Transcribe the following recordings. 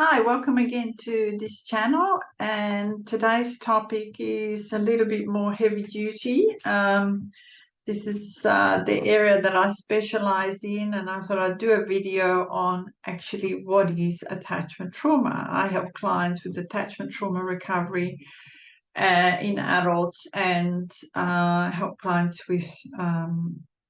Hi, welcome again to this channel, and today's topic is a little bit more heavy duty. This is the area that I specialize in, and I thought I'd do a video on actually what is attachment trauma. I help clients with attachment trauma recovery in adults, and help clients with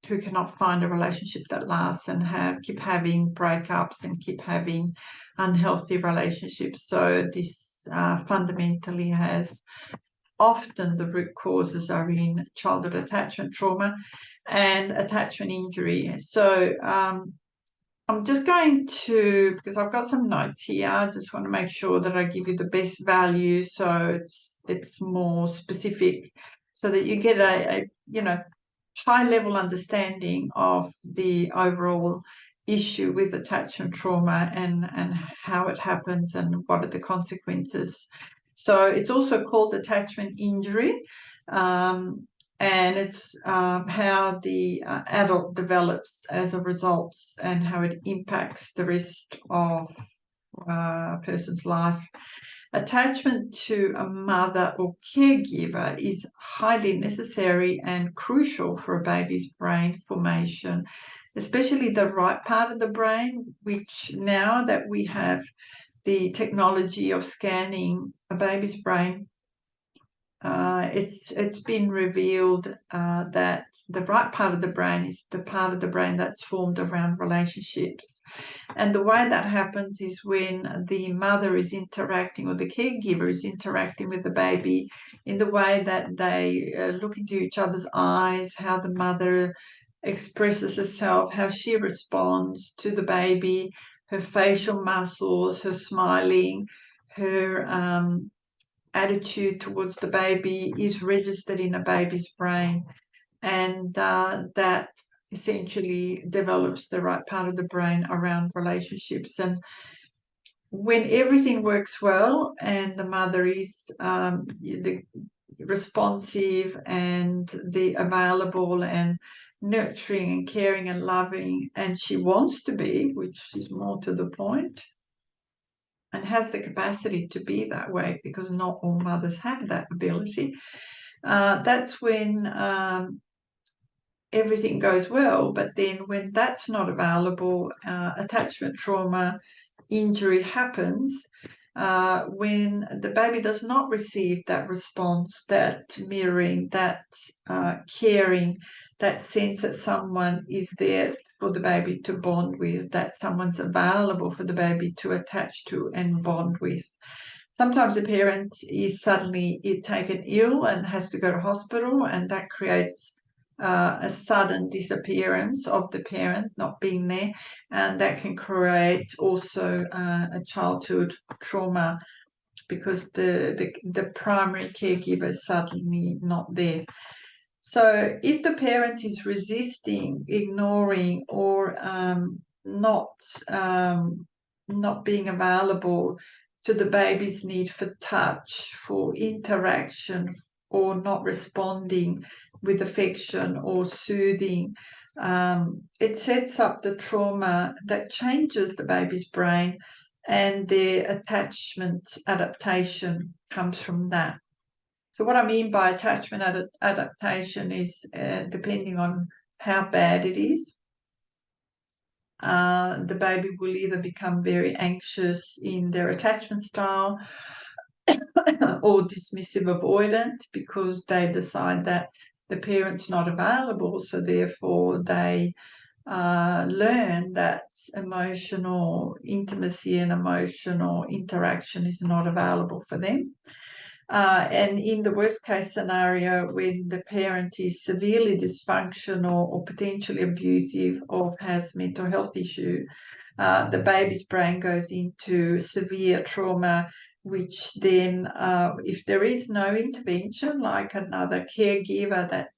who cannot find a relationship that lasts and keep having breakups and keep having unhealthy relationships. So this fundamentally has often the root causes are in childhood attachment trauma and attachment injury. So I'm just going to, because I've got some notes here, I just want to make sure that I give you the best value, so it's more specific, so that you get a high level understanding of the overall issue with attachment trauma and how it happens and what are the consequences. So it's also called attachment injury. And it's how the adult develops as a result and how it impacts the rest of a person's life. Attachment to a mother or caregiver is highly necessary and crucial for a baby's brain formation, especially the right part of the brain, which now that we have the technology of scanning a baby's brain, it's been revealed that the right part of the brain is the part of the brain that's formed around relationships. And the way that happens is when the mother is interacting or the caregiver is interacting with the baby in the way that they look into each other's eyes, how the mother expresses herself, how she responds to the baby, her facial muscles, her smiling, her attitude towards the baby is registered in a baby's brain, and that essentially develops the right part of the brain around relationships. And when everything works well and the mother is the responsive and the available and nurturing and caring and loving, and she wants to be, which is more to the point, and has the capacity to be that way, because not all mothers have that ability, that's when everything goes well. But then when that's not available, attachment trauma injury happens when the baby does not receive that response, that mirroring, that caring, that sense that someone is there for the baby to bond with, that someone's available for the baby to attach to and bond with. Sometimes a parent is suddenly taken ill and has to go to hospital, and that creates a sudden disappearance of the parent not being there, and that can create also a childhood trauma because the primary caregiver is suddenly not there. So if the parent is resisting, ignoring, or not being available to the baby's need for touch, for interaction, or not responding with affection or soothing, it sets up the trauma that changes the baby's brain, and their attachment adaptation comes from that. So what I mean by attachment adaptation is depending on how bad it is, the baby will either become very anxious in their attachment style or dismissive avoidant, because they decide that the parent's not available, so therefore they learn that emotional intimacy and emotional interaction is not available for them. And in the worst case scenario, when the parent is severely dysfunctional or potentially abusive or has mental health issue, the baby's brain goes into severe trauma, which then, if there is no intervention, like another caregiver that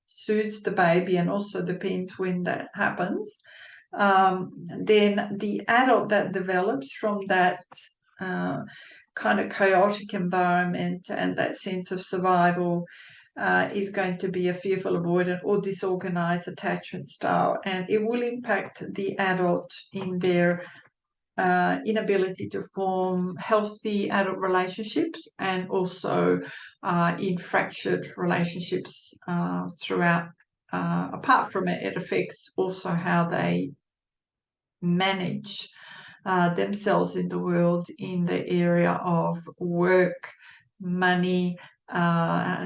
suits the baby, and also depends when that happens, then the adult that develops from that kind of chaotic environment and that sense of survival is going to be a fearful, avoidant, or disorganized attachment style, and it will impact the adult in their inability to form healthy adult relationships, and also in fractured relationships throughout. Apart from it, it affects also how they manage themselves in the world in the area of work, money,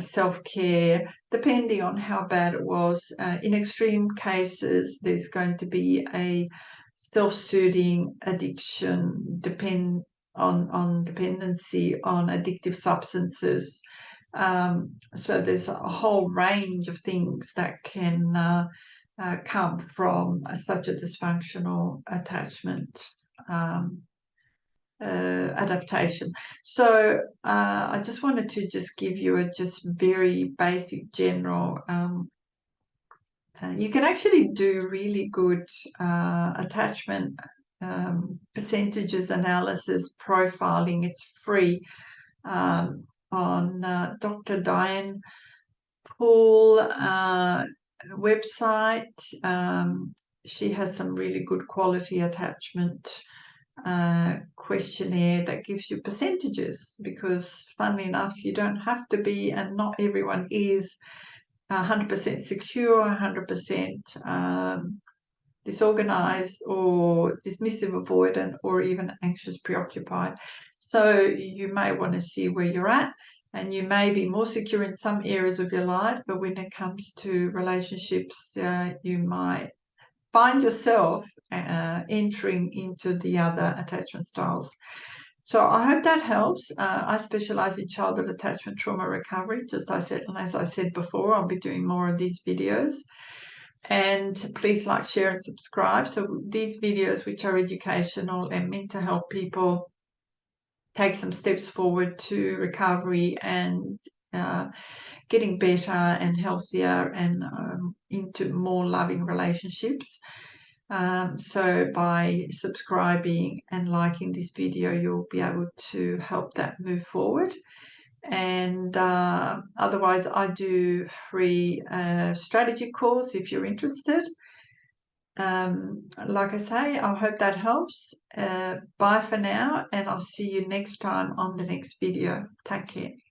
self-care, depending on how bad it was. In extreme cases, there's going to be a self-soothing addiction, on dependency on addictive substances. So there's a whole range of things that can come from such a dysfunctional attachment adaptation. So I just wanted to just give you a just very basic general. You can actually do really good attachment percentages analysis profiling. It's free on Dr. Diane Poole website. She has some really good quality attachment questionnaire that gives you percentages, because funnily enough, you don't have to be, and not everyone is 100% secure, 100% disorganized or dismissive avoidant, or even anxious preoccupied. So you may want to see where you're at, and you may be more secure in some areas of your life, but when it comes to relationships, you might find yourself entering into the other attachment styles. So I hope that helps. I specialize in childhood attachment trauma recovery. Just as I said before, I'll be doing more of these videos. And please like, share, and subscribe. So these videos, which are educational and meant to help people take some steps forward to recovery and getting better and healthier and into more loving relationships. So by subscribing and liking this video, you'll be able to help that move forward. And otherwise, I do free strategy calls if you're interested. Like I say, I hope that helps. Bye for now, and I'll see you next time on the next video. Take care.